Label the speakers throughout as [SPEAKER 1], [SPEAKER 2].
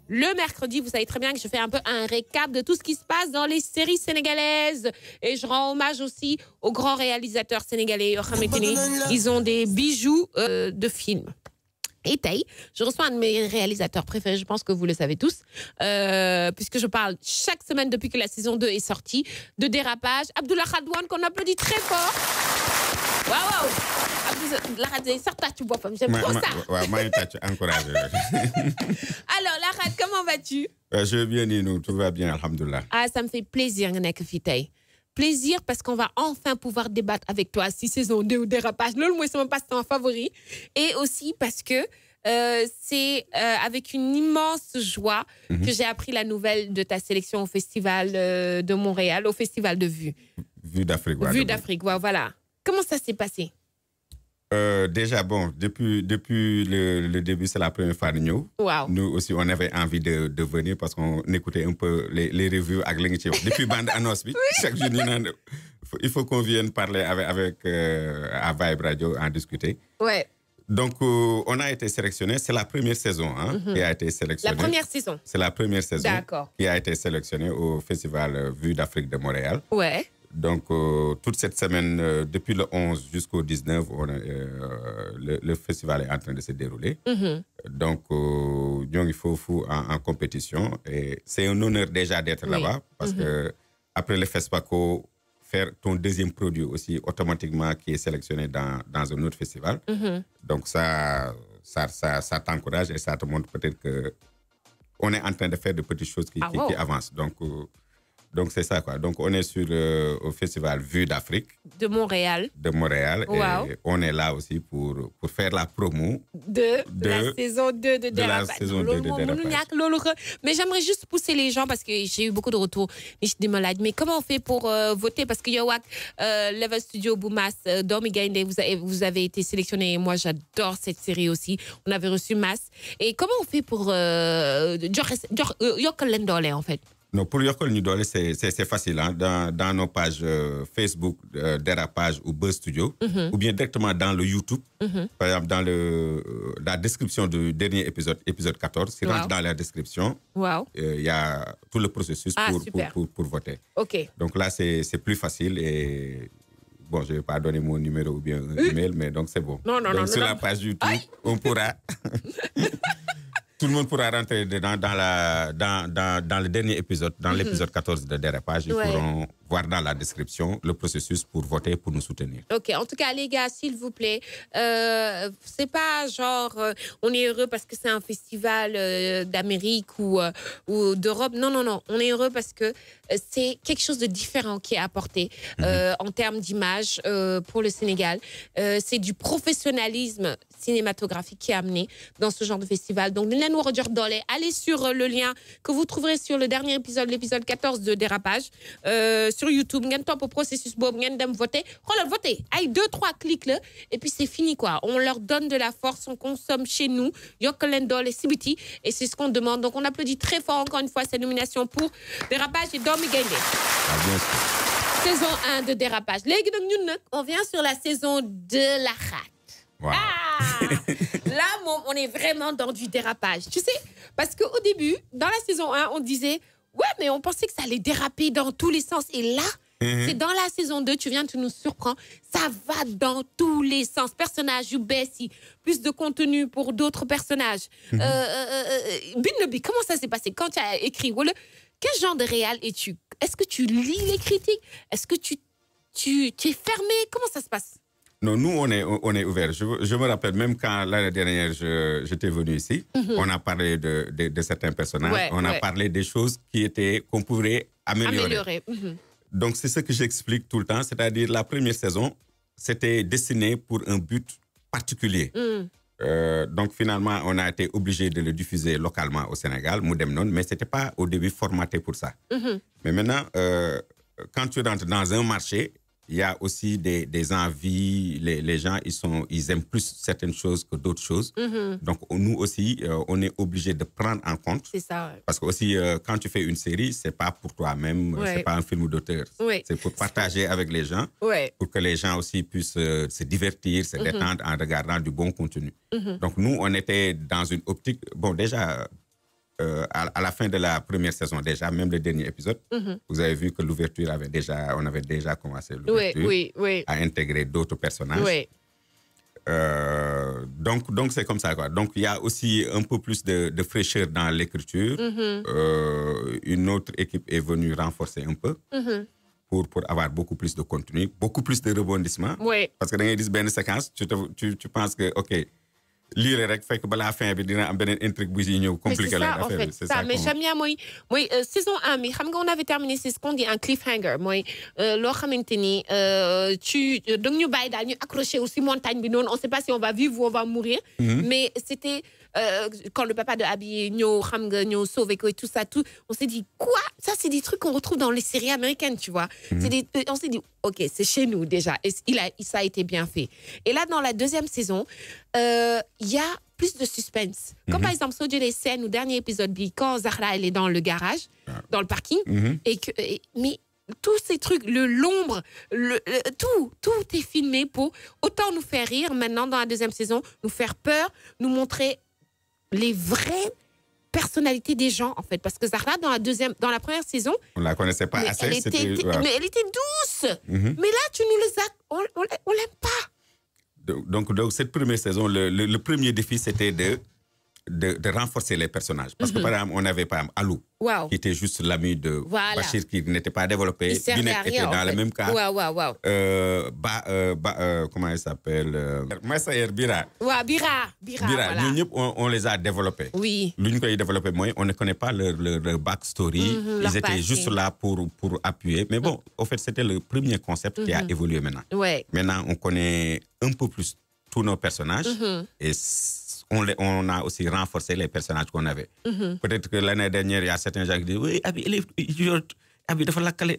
[SPEAKER 1] Le mercredi, vous savez très bien que je fais un peu un récap de tout ce qui se passe dans les séries sénégalaises. Et je rends hommage aussi aux grands réalisateurs sénégalais. Ils ont des bijoux de films. Et Taï, je reçois un de mes réalisateurs préférés, je pense que vous le savez tous, puisque je parle chaque semaine depuis que la saison 2 est sortie, de Dérapage. Abdullah Khadouane, qu'on applaudit très fort. Waouh! Abdullah Khadouane, tu bois, j'aime trop ça.
[SPEAKER 2] Encouragé.
[SPEAKER 1] Alors, Lahad, comment vas-tu?
[SPEAKER 2] Je vais bien, Nino, tout va bien, alhamdoulilah.
[SPEAKER 1] Ah, ça me fait plaisir, Nganek Fitay. Plaisir parce qu'on va enfin pouvoir débattre avec toi si saison 2 ou Dérapage. Là, moi, c'est mon passe-temps favori. Et aussi parce que c'est avec une immense joie que j'ai appris la nouvelle de ta sélection au Festival de Montréal, au Festival de Vue.
[SPEAKER 2] Vue d'Afrique. Ouais,
[SPEAKER 1] Vue d'Afrique, ouais, voilà. Comment ça s'est passé?
[SPEAKER 2] Déjà, bon, depuis le début, c'est la première fois de nous.
[SPEAKER 1] Wow.
[SPEAKER 2] Nous aussi, on avait envie de venir parce qu'on écoutait un peu les reviews avec l'Ingénieur. Depuis Bande Annonce, oui, chaque jour, il faut qu'on vienne parler avec à Vibe Radio, en discuter.
[SPEAKER 1] Ouais.
[SPEAKER 2] Donc, on a été sélectionné. C'est la première saison qui a été sélectionnée.
[SPEAKER 1] La première saison?
[SPEAKER 2] C'est la première saison qui a été sélectionnée au Festival Vue d'Afrique de Montréal.
[SPEAKER 1] Ouais.
[SPEAKER 2] Donc, toute cette semaine, depuis le 11 jusqu'au 19, le festival est en train de se dérouler. Donc, il faut en compétition. Et c'est un honneur déjà d'être là-bas parce que après le FESPACO, faire ton deuxième produit aussi automatiquement qui est sélectionné dans un autre festival. Donc, ça t'encourage et ça te montre peut-être qu'on est en train de faire de petites choses qui avancent. Donc, c'est ça, quoi. Donc, on est au Festival Vue d'Afrique.
[SPEAKER 1] De Montréal.
[SPEAKER 2] De Montréal. Wow. Et on est là aussi pour faire la promo
[SPEAKER 1] de la saison 2 de Dérapage.
[SPEAKER 2] La saison 2 de Dérapage.
[SPEAKER 1] Mais j'aimerais juste pousser les gens parce que j'ai eu beaucoup de retours. Mais comment on fait pour voter? Parce que Yawak, Level Studio, Boumas, Dormi Gainde, vous avez été sélectionnés. Moi, j'adore cette série aussi. On avait reçu Mas. Et comment on fait pour Yokolendole, en fait?
[SPEAKER 2] Non, pour Yokol Nidole, c'est facile. Hein? Dans nos pages Facebook, Dérapage ou Buzz Studio, ou bien directement dans le YouTube. Par exemple, dans la description du dernier épisode 14, si rentre dans la description, il y a tout le processus pour voter.
[SPEAKER 1] OK.
[SPEAKER 2] Donc là, c'est plus facile et... Bon, je ne vais pas donner mon numéro ou bien un email, mais donc c'est bon.
[SPEAKER 1] Non,
[SPEAKER 2] sur la page YouTube, on pourra... Tout le monde pourra rentrer dans le dernier épisode, dans l'épisode 14 de Dérapage. Ils pourront voir dans la description le processus pour voter, pour nous soutenir.
[SPEAKER 1] OK. En tout cas, les gars, s'il vous plaît, c'est pas genre on est heureux parce que c'est un festival d'Amérique ou d'Europe. Non. On est heureux parce que c'est quelque chose de différent qui est apporté en termes d'image pour le Sénégal. C'est du professionnalisme cinématographique qui est amené dans ce genre de festival. Donc, allez sur le lien que vous trouverez sur le dernier épisode, l'épisode 14 de Dérapage, sur YouTube. Vous top au processus, vous voter. Votez. Aïe, 2-3 clics là, et puis c'est fini, quoi. On leur donne de la force, on consomme chez nous. Yokolendole et Sibiti, et c'est ce qu'on demande. Donc, on applaudit très fort encore une fois cette nomination pour Dérapage et Dormi Gainde. Saison 1 de Dérapage. On vient sur la saison de la rate.
[SPEAKER 2] Wow.
[SPEAKER 1] Là, on est vraiment dans du dérapage. Tu sais, parce qu'au début, dans la saison 1, on disait, ouais, mais on pensait que ça allait déraper dans tous les sens. Et là, c'est dans la saison 2, tu nous surprends, ça va dans tous les sens. Personnage, Bessie, plus de contenu pour d'autres personnages. Binnobi, comment ça s'est passé quand tu as écrit? Quel genre de réal es-tu? Est-ce que tu lis les critiques? Est-ce que tu es fermé? Comment ça se passe?
[SPEAKER 2] Non, nous, on est ouvert. Je me rappelle, même quand l'année dernière, j'étais venu ici, on a parlé de certains personnages, on a parlé des choses qu'on pourrait améliorer. Donc, c'est ce que j'explique tout le temps, c'est-à-dire la première saison, c'était destiné pour un but particulier. Donc, finalement, on a été obligé de le diffuser localement au Sénégal, Moudemnon, mais ce n'était pas au début formaté pour ça. Mais maintenant, quand tu rentres dans un marché, il y a aussi des envies. Les gens, ils aiment plus certaines choses que d'autres choses. Donc, nous aussi, on est obligé de prendre en compte.
[SPEAKER 1] C'est ça. Ouais.
[SPEAKER 2] Parce que aussi, quand tu fais une série, c'est pas pour toi-même, c'est pas un film d'auteur. C'est pour partager avec les gens, pour que les gens aussi puissent se divertir, se détendre en regardant du bon contenu. Donc, nous, on était dans une optique. Bon, déjà, à la fin de la première saison déjà, même le dernier épisode, vous avez vu que on avait déjà commencé l'ouverture à intégrer d'autres personnages.
[SPEAKER 1] Oui.
[SPEAKER 2] Donc c'est comme ça, quoi. Donc il y a aussi un peu plus de fraîcheur dans l'écriture. Une autre équipe est venue renforcer un peu pour avoir beaucoup plus de contenu, beaucoup plus de rebondissements.
[SPEAKER 1] Oui.
[SPEAKER 2] Parce que dans une séquence, tu penses que, OK, lire rek fait que la fin bi dina am benen intrigue bu ci ñeu compliqué la affaire.
[SPEAKER 1] C'est ça, mais j'aime bien moi saison 1 mais xam nga on avait terminé c'est ce qu'on dit un cliffhanger moi lo xamanteni tu donc ñu bay dal ñu accroché aussi montagne bi non on sait pas si on va vivre ou on va mourir mais c'était quand le papa de Abby ñeu xam nga ñeu sauvé ko et tout ça tout on s'est dit quoi ça c'est des trucs qu'on retrouve dans les séries américaines tu vois on s'est dit OK c'est chez nous déjà et ça a été bien fait et là dans la deuxième saison il y a plus de suspense. Comme par exemple, sur les scènes au dernier épisode, quand Zahra elle est dans le garage, dans le parking, mais tous ces trucs, l'ombre, tout est filmé pour autant nous faire rire. Maintenant, dans la deuxième saison, nous faire peur, nous montrer les vraies personnalités des gens, en fait. Parce que Zahra, dans la première saison,
[SPEAKER 2] on la connaissait pas assez.
[SPEAKER 1] Mais elle était douce. Mais là, tu nous les as, on l'aime pas.
[SPEAKER 2] Donc, cette première saison, le premier défi, c'était de renforcer les personnages. Parce que, par exemple, on avait, par exemple, Alou, qui était juste l'ami de Bachir, qui n'était pas développé. Binek était dans le même cas. Comment il s'appelle Massayer Bira.
[SPEAKER 1] Bira.
[SPEAKER 2] Nous, on les a développés.
[SPEAKER 1] Oui.
[SPEAKER 2] L'une qui a développé, moi, on ne connaît pas leur backstory. Ils étaient juste là pour appuyer. Mais bon, au fait, c'était le premier concept qui a évolué maintenant. Maintenant, on connaît un peu plus tous nos personnages. Et on a aussi renforcé les personnages qu'on avait. Peut-être que l'année dernière, il y a certains gens qui disent oui, Abby, elle est idiote. Abby,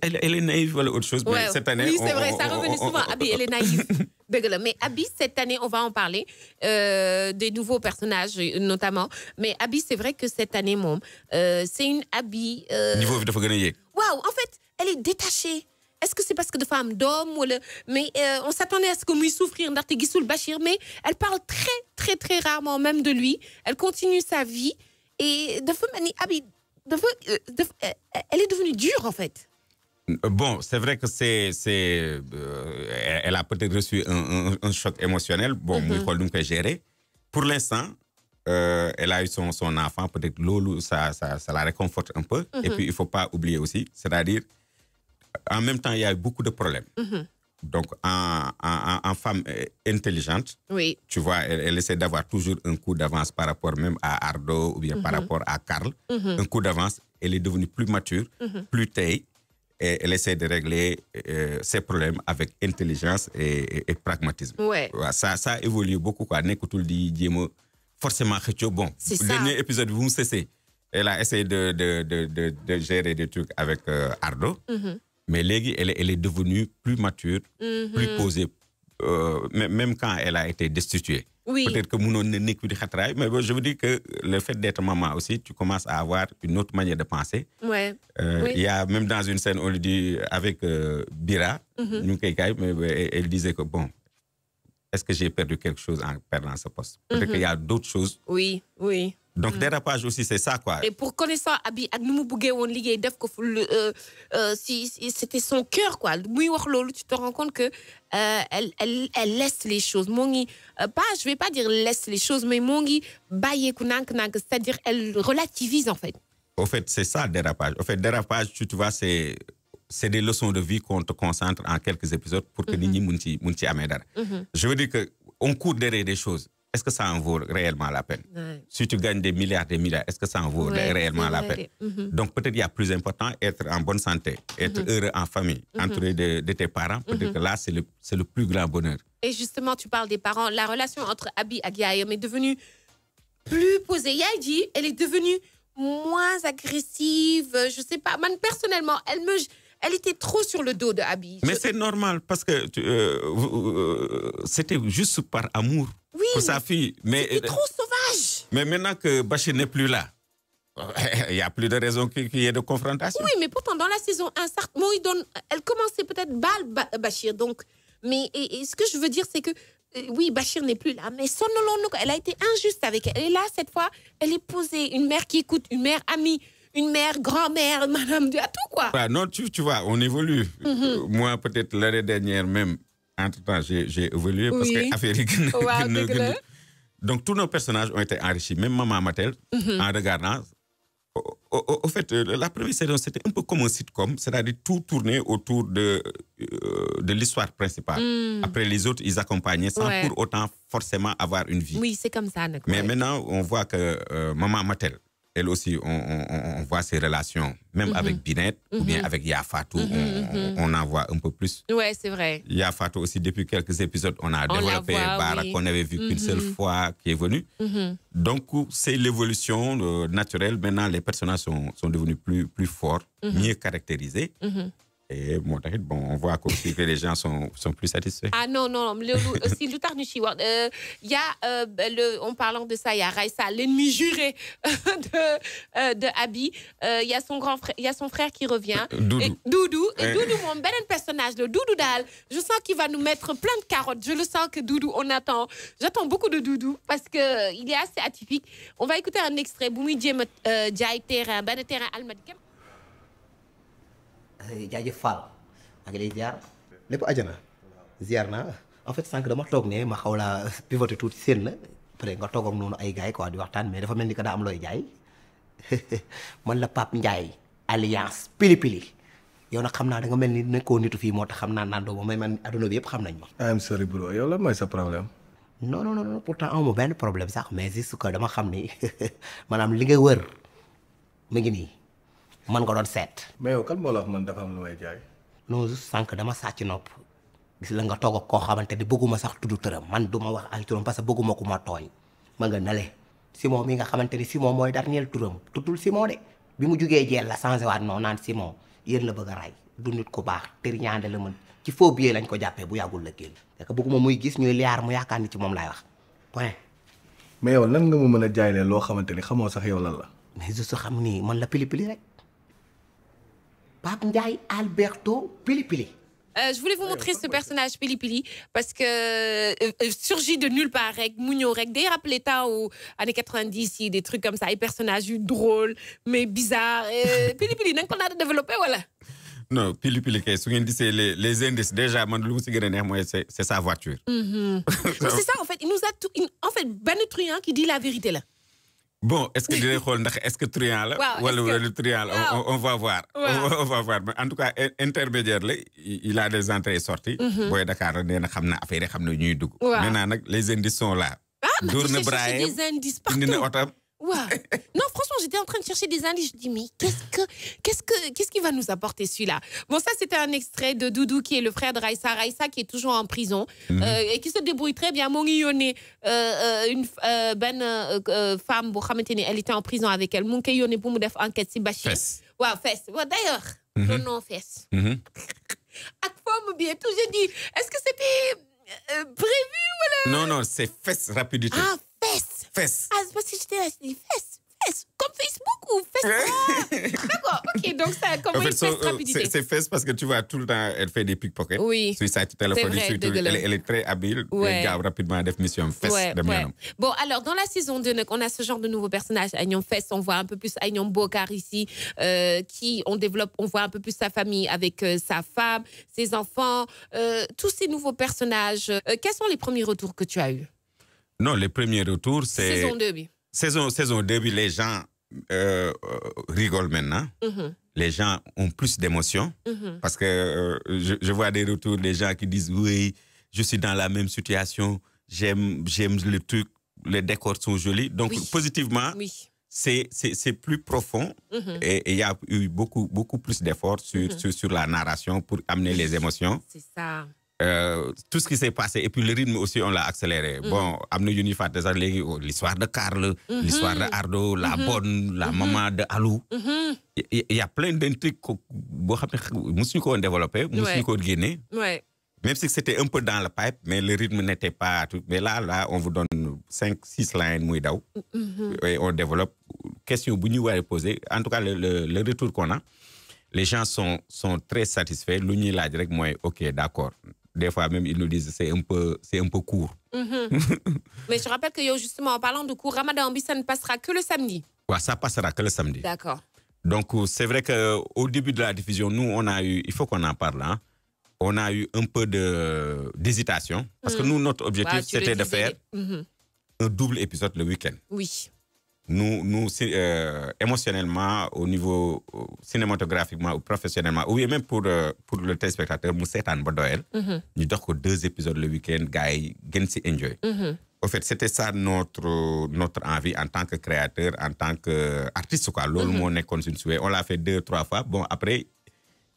[SPEAKER 2] elle est naïve ou autre chose. Mais cette année,
[SPEAKER 1] oui, c'est vrai, ça revenait souvent. Abby, elle est naïve. Mais Abby, cette année, on va en parler des nouveaux personnages, notamment. Mais Abby, c'est vrai que cette année, c'est une Abby.
[SPEAKER 2] Niveau de
[SPEAKER 1] Waouh, en fait, elle est détachée. Est-ce que c'est parce que de femmes d'hommes mais on s'attendait à ce qu'on puisse souffrir d'Arte Gisoul Bachir, mais elle parle très, très, très rarement même de lui. Elle continue sa vie. Et Abby, elle est devenue dure, en fait.
[SPEAKER 2] Bon, c'est vrai que elle a peut-être reçu un choc émotionnel. Bon, moi, je peux gérer. Pour l'instant, elle a eu son enfant. Peut-être Lolo, ça la réconforte un peu. Et puis, il ne faut pas oublier aussi, c'est-à-dire, en même temps, il y a eu beaucoup de problèmes. Donc, en femme intelligente, tu vois, elle essaie d'avoir toujours un coup d'avance par rapport même à Ardo ou bien par rapport à Karl. Un coup d'avance, elle est devenue plus mature, plus taille, et elle essaie de régler ses problèmes avec intelligence et pragmatisme. Ça évolue beaucoup, quoi. Forcément, bon, le dernier épisode, vous me cessez. Elle a essayé de gérer des trucs avec Ardo. Mais Légui, elle est devenue plus mature, plus posée, même quand elle a été destituée. Peut-être que Mounon n'est que du khatraï, mais je vous dis que le fait d'être maman aussi, tu commences à avoir une autre manière de penser. Il y a même dans une scène, on lui dit avec Bira, elle disait que bon, est-ce que j'ai perdu quelque chose en perdant ce poste? Peut-être qu'il y a d'autres choses.
[SPEAKER 1] Oui.
[SPEAKER 2] Donc, dérapage aussi, c'est ça, quoi.
[SPEAKER 1] Et pour connaissant Abby, si c'était son cœur, quoi. Tu te rends compte que elle laisse les choses. Je vais pas dire laisse les choses, mais c'est-à-dire elle relativise, en fait.
[SPEAKER 2] Au fait, c'est ça, dérapage. Au fait, dérapage, tu vois, c'est des leçons de vie qu'on te concentre en quelques épisodes pour que Nini Munti Amedar. Je veux dire qu'on court derrière des choses. Est-ce que ça en vaut réellement la peine? Si tu gagnes des milliards, est-ce que ça en vaut réellement la peine? Donc peut-être il y a plus important, être en bonne santé, être heureux en famille, entouré de tes parents. Peut-être que là, c'est le plus grand bonheur.
[SPEAKER 1] Et justement, tu parles des parents. La relation entre Abby et Yaïm est devenue plus posée. Yaïdi, elle est devenue moins agressive. Je sais pas. Moi, personnellement, elle était trop sur le dos de Abby.
[SPEAKER 2] Mais c'est normal parce que c'était juste par amour pour sa fille.
[SPEAKER 1] C'était trop sauvage.
[SPEAKER 2] Mais maintenant que Bachir n'est plus là, il n'y a plus de raison qu'il y ait de confrontation.
[SPEAKER 1] Oui, mais pourtant, dans la saison 1, elle commençait peut-être Bachir. Donc, mais ce que je veux dire, c'est que oui, Bachir n'est plus là, mais sonolons-nous, elle a été injuste avec elle. Et là, cette fois, elle est posée, une mère qui écoute, une mère amie, une mère, grand-mère, madame, à tout, quoi.
[SPEAKER 2] Non, tu vois, on évolue. Moi, peut-être l'année dernière même, entre-temps, j'ai évolué parce que affaire Donc, tous nos personnages ont été enrichis. Même Maman Matel, en regardant. Au fait, la première saison, c'était un peu comme un sitcom, c'est-à-dire tout tourné autour de l'histoire principale. Après, les autres, ils accompagnaient sans pour autant forcément avoir une vie.
[SPEAKER 1] Oui, c'est comme ça.
[SPEAKER 2] Mais maintenant, on voit que Maman Matel, elle aussi, on voit ses relations, même avec Binette ou bien avec Yafatou, on en voit un peu plus.
[SPEAKER 1] Oui, c'est vrai.
[SPEAKER 2] Yafatou aussi, depuis quelques épisodes, on a développé Bara qu'on n'avait vu qu'une seule fois qui est venue. Donc, c'est l'évolution naturelle. Maintenant, les personnages sont devenus plus forts, mieux caractérisés. Et bon, on voit aussi que les gens sont plus satisfaits.
[SPEAKER 1] Ah non, aussi, il y a, en parlant de ça, il y a Raissa, l'ennemi juré de Abi. Il y a son grand frère, il y a son frère qui revient. Doudou. Et Doudou, mon bel personnage, le Doudou Dal. Je sens qu'il va nous mettre plein de carottes. Je le sens que Doudou, j'attends beaucoup de Doudou parce qu'il est assez atypique. On va écouter un extrait. Boumi Djem Djaï Terrain, Ben Terrain Almadi.
[SPEAKER 3] jaajëf Fall maa ngi lay ziar lépp ajana ziar naa en fait sànq dama toog ne ma xaw laa pivoté tuuti seen la après nga toog ak noonu ay gars yi quoi di waxtaan mais dafa mel ni que daa am looy jaay man la Pape Ndiaye alliance pili pili yow nag xam naa da nga mel ni nekkoo nitu fii moo tax xam naa naan doo ma may man adduna bi yëpp xam nañ ma.
[SPEAKER 4] I'm sorry bro yow la mooy sa problème.
[SPEAKER 3] non pourtant amu benn problème sax mais juste que dama xam ni maanaam li nga wër mu ngi nii. man nga doon seet.
[SPEAKER 4] mais yow kan moo la wax man dafa am lu may jaay.
[SPEAKER 3] non juste sànq dama sàcc nopp gis la nga toog ak koo xamante ni bëgguma sax tudd tëram man du ma wax ay turam parce que bëgguma ku ma tooñ ma nga nale Simon mi nga xamante ni Simon mooy dernier turam tuddul Simon de bi mu jugee jeel la changé waat noonu naan Simon yéen la bëgg a ray du nit ku baax tëriñaande la mën ci faux billet lañ ko jàppee bu yàggul la génn parce que bëgguma muy gis ñuy liyaar mu yaakaar ni ci moom laay wax point.
[SPEAKER 4] mais yow lan nga ma mën a jaaylee loo xamante ni xamoo sax yow lan la.
[SPEAKER 3] mais juste xam ni man la pili pili rek. Pape Ndiaye Alberto Pili Pili.
[SPEAKER 1] Je voulais vous montrer ce personnage Pili Pili parce que surgit de nulle part, rek, Mounio rek. D'ailleurs, rappelez temps aux années 90, il y a des trucs comme ça, des personnages drôles, mais bizarres. Pili Pili, n'est-ce qu'on a développé, voilà.
[SPEAKER 2] Non, Pili Pili, c'est les indices. Déjà, c'est sa voiture.
[SPEAKER 1] C'est ça, en fait. Il nous a tout. En fait, Ben Truand qui dit la vérité là.
[SPEAKER 2] Bon, est-ce que Truand là ou le Truand on va voir. On va voir. Mais en tout cas, intermédiaire là, il a des entrées et sorties. Boy Dakar, maintenant, les indices sont là.
[SPEAKER 1] Ah, mais tu cherches des indices partout. Wow. Non, franchement, j'étais en train de chercher des indices. Je dis, mais qu'est-ce qui va nous apporter celui-là? Bon, ça, c'était un extrait de Doudou, qui est le frère de Raissa. Raissa, qui est toujours en prison et qui se débrouille très bien. Mongi Yone, une femme, elle était en prison avec elle. Mongi Yone, pour me faire enquête, si Bachir. Ouais, fesse. Ouais, d'ailleurs, non, fesse. À forme bien, tout, j'ai dit, est-ce que c'était prévu ou
[SPEAKER 2] Non, c'est fesse, rapidité.
[SPEAKER 1] Ah, fesse. Ah, c'est parce que j'étais là, je dis fesse. Comme Facebook ou fesse. D'accord, ok, donc ça, comment une fesse rapidité.
[SPEAKER 2] C'est fesse parce que tu vois, tout le temps, elle fait des pickpockets.
[SPEAKER 1] Oui.
[SPEAKER 2] Sur sa téléphone, elle est très habile. Elle garde rapidement des missions fesse.
[SPEAKER 1] Bon, alors, dans la saison 2, on a ce genre de nouveaux personnages. Aignon Fesse, on voit un peu plus Aignon Bokar ici, on voit un peu plus sa famille avec sa femme, ses enfants, tous ces nouveaux personnages. Quels sont les premiers retours que tu as eus?
[SPEAKER 2] Non, les premiers retours, c'est...
[SPEAKER 1] Saison 2, oui.
[SPEAKER 2] Saison 2, les gens rigolent maintenant. Les gens ont plus d'émotions. Parce que je vois des retours des gens qui disent « Oui, je suis dans la même situation. J'aime le truc. Les décors sont jolis. » Donc, positivement, c'est plus profond. Et il y a eu beaucoup plus d'efforts sur la narration pour amener les émotions.
[SPEAKER 1] C'est ça.
[SPEAKER 2] Tout ce qui s'est passé et puis le rythme aussi on l'a accéléré. Bon, l'histoire de Karl, l'histoire de Ardo, la bonne, la maman de Alou. Il y a plein d'intrigues que nous avons développées, nous avons gagné. Même si c'était un peu dans le pipe, mais le rythme n'était pas tout. Mais là, on vous donne 5-6 lines et on développe. Question que vous avez posée. En tout cas, le retour qu'on a, les gens sont très satisfaits. L'uni là direct, moi, ok, d'accord. des fois même ils nous disent c'est un peu court.
[SPEAKER 1] Mais je rappelle que justement en parlant de cours, Ramadan ça ne passera que le samedi.
[SPEAKER 2] Ouais, ça passera que le samedi.
[SPEAKER 1] D'accord.
[SPEAKER 2] Donc c'est vrai qu'au début de la diffusion, nous on a eu, il faut qu'on en parle, hein, on a eu un peu d'hésitation parce que nous notre objectif c'était de faire un double épisode le week-end.
[SPEAKER 1] Oui.
[SPEAKER 2] Nous émotionnellement, au niveau cinématographiquement ou professionnellement, ou même pour le téléspectateur, nous sommes nous avons 2 épisodes le week-end, guys, enjoy. En fait, c'était ça notre envie en tant que créateur, en tant qu'artiste. On l'a fait 2-3 fois. Bon, après,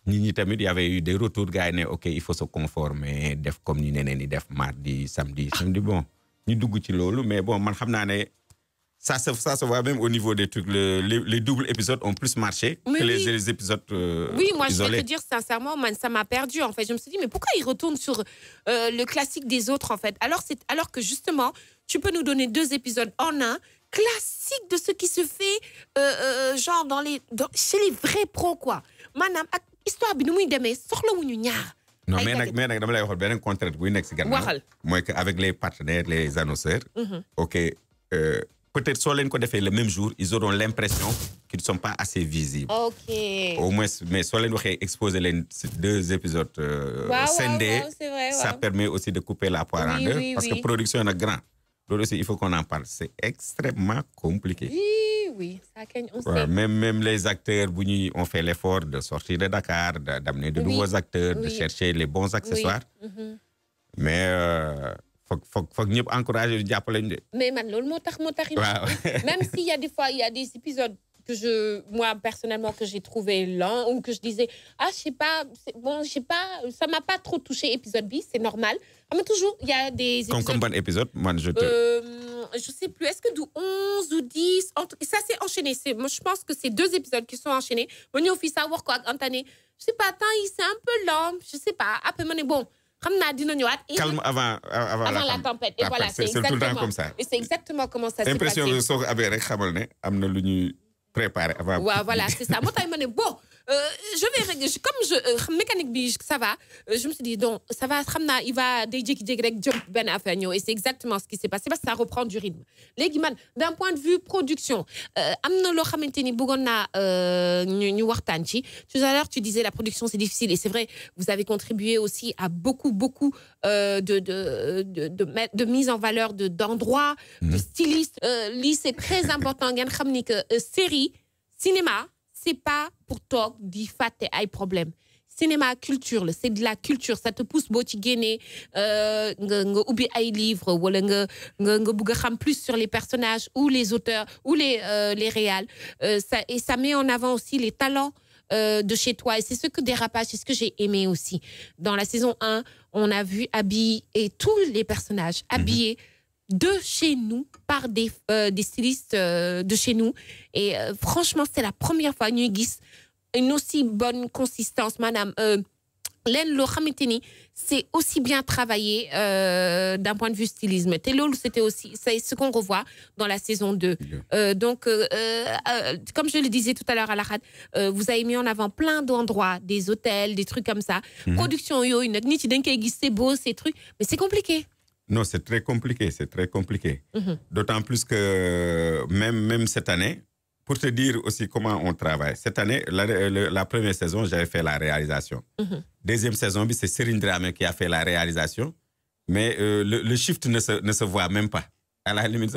[SPEAKER 2] il y avait eu des retours, gars, ok, il faut se conformer, def comme ni def mardi, samedi. Bon, nous avons mais bon, ça se voit même au niveau des trucs. Les doubles épisodes ont plus marché que les épisodes
[SPEAKER 1] oui, moi,
[SPEAKER 2] isolés.
[SPEAKER 1] Je vais te dire sincèrement, ça m'a perdu, en fait. Je me suis dit, mais pourquoi ils retournent sur le classique des autres, en fait? Alors que, justement, tu peux nous donner 2 épisodes en un, classique de ce qui se fait, genre, chez les vrais pros, quoi. Madame, histoire,
[SPEAKER 2] non, mais dama lay waxal beneen contrainte bu nekk ci gannaaw mooy que avec les partenaires, les annonceurs, ok, peut-être soit leen ko defee le même jour, ils auront l'impression qu'ils ne sont pas assez visibles.
[SPEAKER 1] Ok.
[SPEAKER 2] Au moins, mais soit leen waxee exposer les 2 épisodes scindés, ça permet aussi de couper la poire en 2 parce que production est grand. Donc aussi, il faut qu'on en parle. C'est extrêmement compliqué.
[SPEAKER 1] Oui, ça on sait.
[SPEAKER 2] Même les acteurs, ont fait l'effort de sortir de Dakar, d'amener de nouveaux acteurs, de chercher les bons accessoires. Mais faut que nous encourager de jàppale.
[SPEAKER 1] Mais man, même s'il y a des fois, il y a des épisodes que moi personnellement que j'ai trouvé lent ou que je disais je sais pas, ça m'a pas trop touché épisode B, c'est normal. Mais toujours il y a des épisodes.
[SPEAKER 2] Comme bon épisode, moi
[SPEAKER 1] je sais plus, est-ce que du 11 ou 10 ça c'est enchaîné, moi je pense que c'est 2 épisodes qui sont enchaînés. Mon fils a voir quoi Antané, je sais pas, c'est un peu lent, je sais pas, après bon
[SPEAKER 2] calme avant
[SPEAKER 1] la tempête. Et voilà,
[SPEAKER 2] c'est tout le temps comme ça.
[SPEAKER 1] Et c'est exactement comment ça s'est passé.
[SPEAKER 2] Impression que soo ko amee rek xamal ne am na lu ñuy préparer avant.
[SPEAKER 1] Ouais, voilà, c'est ça. Moi, bon, je vais régler. Comme mécanique bi, ça va. Je me suis dit, donc, ça va, il va jump ben affaire. Et c'est exactement ce qui s'est passé parce que ça reprend du rythme. Les guimans, d'un point de vue production, amna lo xamanteni bëggon na ñu waxtaan ci. Tout à l'heure, tu disais la production c'est difficile et c'est vrai, vous avez contribué aussi à beaucoup de mise en valeur d'endroits, de stylistes. C'est très important ngeen xam ni que série, cinéma, c'est pas pour toi di faté ay problème. Cinéma culture, c'est de la culture, ça te pousse boo ci génnee nga ubbi ay livres wala nga bëgg xam plus sur les personnages ou les auteurs ou les réals, ça met en avant aussi les talents de chez toi et c'est ce que Dérapage, c'est ce que j'ai aimé aussi. Dans la saison 1, on a vu Abby et tous les personnages habillés de chez nous par des stylistes de chez nous et franchement c'est la première fois ñuy gis une aussi bonne consistance, madame. Len lo xamanteni c'est aussi bien travaillé d'un point de vue stylisme. C'était aussi c'est ce qu'on revoit dans la saison 2. Donc comme je le disais tout à l'heure à la radio, vous avez mis en avant plein d'endroits, des hôtels, des trucs comme ça. Production yooyu nag nit yi dañ koy gis c'est beau ces trucs, mais c'est compliqué.
[SPEAKER 2] Non, c'est très compliqué, c'est très compliqué. D'autant plus que même cette année, pour te dire aussi comment on travaille, cette année, la première saison, j'avais fait la réalisation. Deuxième saison, c'est Serine Dramé qui a fait la réalisation, mais le shift ne se voit même pas. À la limite,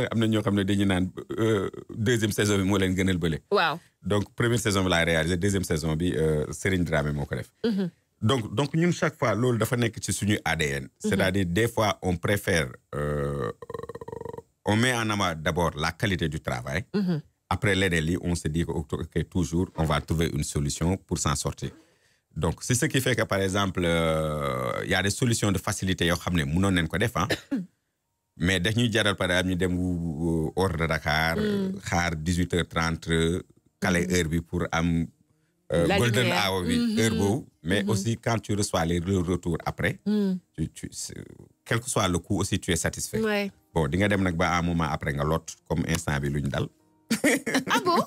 [SPEAKER 2] deuxième saison, moi, je l'ai gagné.
[SPEAKER 1] Wow.
[SPEAKER 2] Donc, première saison, je l'ai réalisé, deuxième saison, Serine Dramé, mon collègue. Donc nous, chaque fois, l'eau dafa nek ci suñu ADN. C'est-à-dire, des fois, on préfère, on met en avant d'abord la qualité du travail. Après l'EDLI, on se dit que toujours, on va trouver une solution pour s'en sortir. Donc, c'est ce qui fait que, par exemple, il y a des solutions de facilité, mais dès que nous avons par exemple, nous hors de Dakar, 18h30, caler heure pour golden hour, heure, mais aussi quand tu reçois les retours après, quel que soit le coût, aussi tu es satisfait.
[SPEAKER 1] Ouais.
[SPEAKER 2] Bon, tu vas à un moment après, comme instant,
[SPEAKER 1] Ah bon?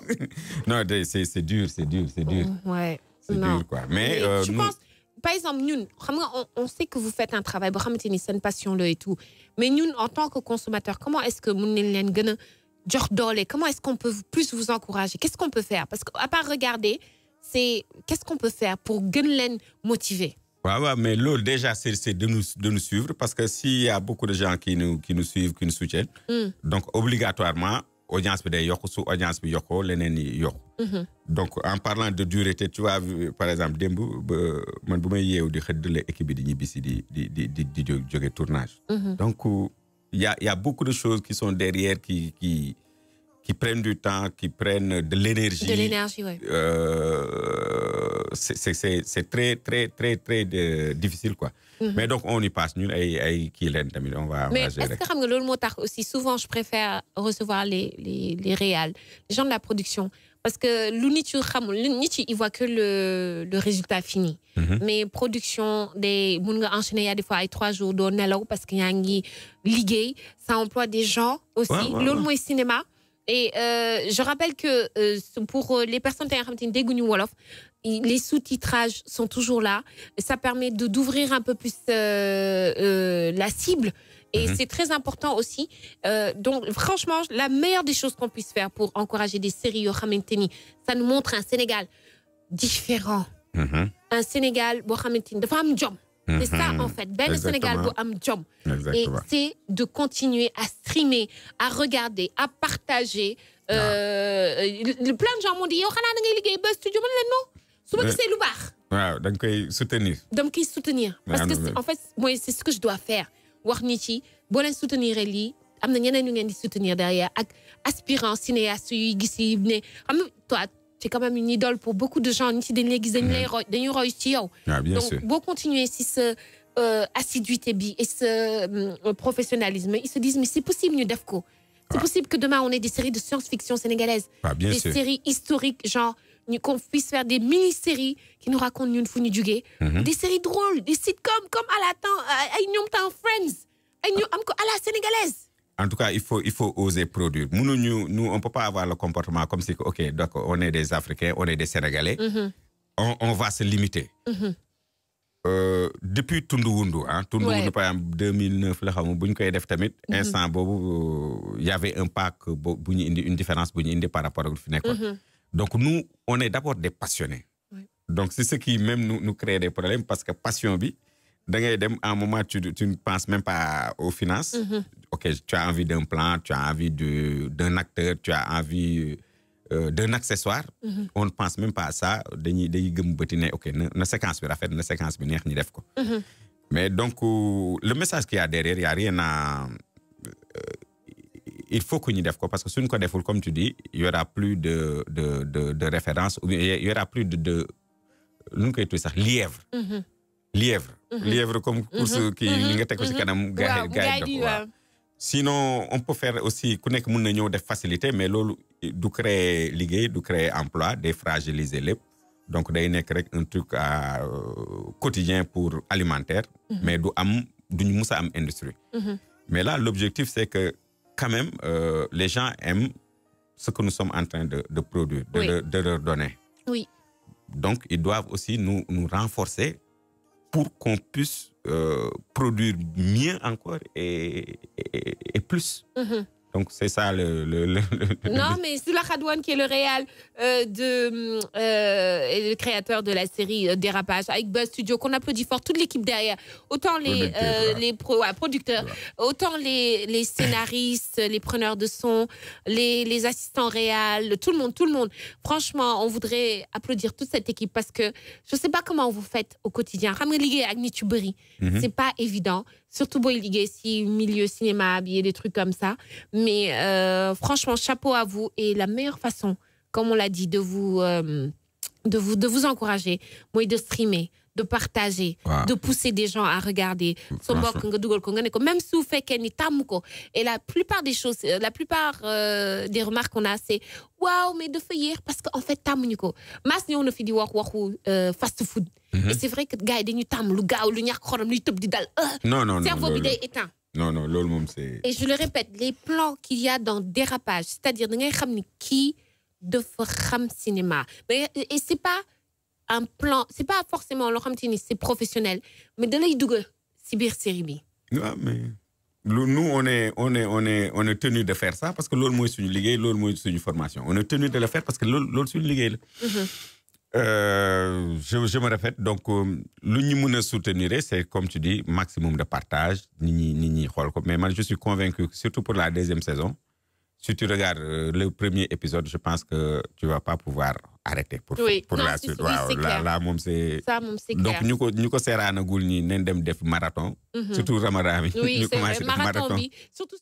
[SPEAKER 2] Non, c'est dur.
[SPEAKER 1] Ouais.
[SPEAKER 2] C'est dur, quoi. Mais
[SPEAKER 1] par exemple nous on sait que vous faites un travail boo xamante ni seen passion la et tout mais nous en tant que consommateurs comment est-ce que mun nañ leen gën a jox doole comment est-ce qu'on peut plus vous encourager qu'est-ce qu'on peut faire parce que à part regarder qu'est-ce qu'on peut faire pour gën leen motiver.
[SPEAKER 2] Ouais, mais l'autre déjà c'est de nous suivre parce que s'il y a beaucoup de gens qui nous suivent qui nous soutiennent donc obligatoirement audience bi day yokku su audience bi yokkoo leneen yi yokku donc en parlant de dureté tu vois par exemple démb man bu may yeewu di xëddale équipe bi di ñibbisi di jóge tournage donc il y a beaucoup de choses qui sont derrière qui prennent du temps qui prennent de l'énergie
[SPEAKER 1] ouais.
[SPEAKER 2] C'est très très très très difficile quoi. Mais donc on y passe ñun ay kii leen tamit on va
[SPEAKER 1] mais
[SPEAKER 2] gérer.
[SPEAKER 1] est-ce que xam nga loolu moo tax aussi souvent je préfère recevoir les réals les gens de la production parce que lu nit yu xamul nit yi ils voient que le résultat fini mais production des mun nga enchaîner y a des fois ay 3 jours doo nelaw parce que yaa ngi liggéey ça emploie des gens aussi loolu mooy cinéma. Et je rappelle que pour les personnes qui ont dégguñu wolof, les sous-titrages sont toujours là. Ça permet d'ouvrir un peu plus la cible. Et c'est très important aussi. Donc, franchement, la meilleure des choses qu'on puisse faire pour encourager des séries, ça nous montre un Sénégal différent. Un Sénégal, de femmes job. C'est ça, en fait. Ben Sénégal, job. Et c'est de continuer à streamer, à regarder, à partager. Plein de gens m'ont dit, yo, xana da ngay liggéey ba studio man leen non. Su ma gisee lu baax.
[SPEAKER 2] Waaw, da nga koy soutenir.
[SPEAKER 1] Dama koy soutenir. Parce que en fait, moi, c'est ce que je dois faire. Wax nit yi, boo leen soutenir lii, am na ñeneen ñu ngeen di soutenir derrière ak aspirants cinéastes yu gis yi ne xam nga toi c'est quand même une idole pour beaucoup de gens. Donc, vous continuez si ce assiduité et ce professionnalisme, ils se disent, mais c'est possible, nous d'Afco. C'est possible que demain, on ait des séries de science-fiction sénégalaises. Des séries historiques, genre, qu'on puisse faire des mini-séries qui nous racontent une fournie du gay. Des séries drôles, des sitcoms comme à la Friends, à la sénégalaise.
[SPEAKER 2] En tout cas, il faut oser produire. Nous, on ne peut pas avoir le comportement comme si, ok, d'accord, on est des Africains, on est des Sénégalais. On va se limiter. Depuis Tundu Wundu, Tundu Wundu, par exemple, 2009, il y avait un pack, une différence par rapport au Finéco. Donc, nous, on est d'abord des passionnés. Donc, c'est ce qui même nous crée des problèmes parce que passion, à un moment, tu ne penses même pas aux finances. Ok, tu as envie d'un plan, tu as envie d'un acteur, tu as envie d'un accessoire. On ne pense même pas à ça. Ok, une séquence bi rafet, une séquence bi neex ñi def ko. Mais donc, le message qu'il y a derrière, il n'y a rien à... il faut qu'on y def ko parce que si on ne fait comme tu dis, il n'y aura plus de référence, ou il n'y aura plus de lièvre. Lièvre comme course qui sinon on peut faire aussi connaître mon ñëw def facilité mais lolu du créer emploi défragiliser lépp donc day nek rek un truc quotidien pour alimentaire mais duñu musa am industrie mais là l'objectif c'est que quand même les gens aiment ce que nous sommes en train de produire de leur donner donc ils doivent aussi nous renforcer pour qu'on puisse produire mieux encore et plus. Donc, c'est ça
[SPEAKER 1] Non, mais Soula Khadouane, qui est le réal et le créateur de la série Dérapage, avec Buzz Studio, qu'on applaudit fort, toute l'équipe derrière. Autant les producteurs, autant les scénaristes, les preneurs de son, les assistants réals, tout le monde. Franchement, on voudrait applaudir toute cette équipe parce que je ne sais pas comment vous faites au quotidien. C'est pas évident. Surtout boy ligue si milieu cinéma, habillé des trucs comme ça. Mais franchement, chapeau à vous et la meilleure façon, comme on l'a dit, de vous encourager, moi de streamer, de partager, de pousser des gens à regarder. Même si vous faites qu'il et la plupart des choses, la plupart des remarques qu'on a, c'est waouh, mais de faire parce qu'en fait, tamuko. Mas ni on a fait du fast food. Et c'est vrai que gars, dañu tam lu gaaw lu ñak xorom lu teub di dal.
[SPEAKER 2] Non.
[SPEAKER 1] Cerveau bi day éteint.
[SPEAKER 2] Non, lolu mom c'est.
[SPEAKER 1] Et je le répète, les plans qu'il y a dans Dérapage, c'est-à-dire da ngay xam ni ki dafa xam cinéma. Mais et c'est pas un plan, c'est pas forcément c'est professionnel, mais de lay dugal ci biir série bi.
[SPEAKER 2] Ouais, mais nous on est tenu de faire ça parce que loolu mooy suñu liggéey, loolu mooy suñu formation. On est tenu de le faire parce que loolu suñu liggéey la. Je me répète, donc lu ñu mën a soutenir, c'est comme tu dis, maximum de partage, nit ñi xool ko. Mais moi je suis convaincu que surtout pour la deuxième saison, si tu regardes le premier épisode, je pense que tu vas pas pouvoir arrêter pour la suite. Là, moom c'est.
[SPEAKER 1] Ça, moom c'est
[SPEAKER 2] donc
[SPEAKER 1] clair.
[SPEAKER 2] ñu ko seeraanagul ñi nañ dem def marathon. Surtout Ramadan bi.
[SPEAKER 1] Oui,
[SPEAKER 2] ñu
[SPEAKER 1] c'est
[SPEAKER 2] commencé
[SPEAKER 1] marathon bi surtout.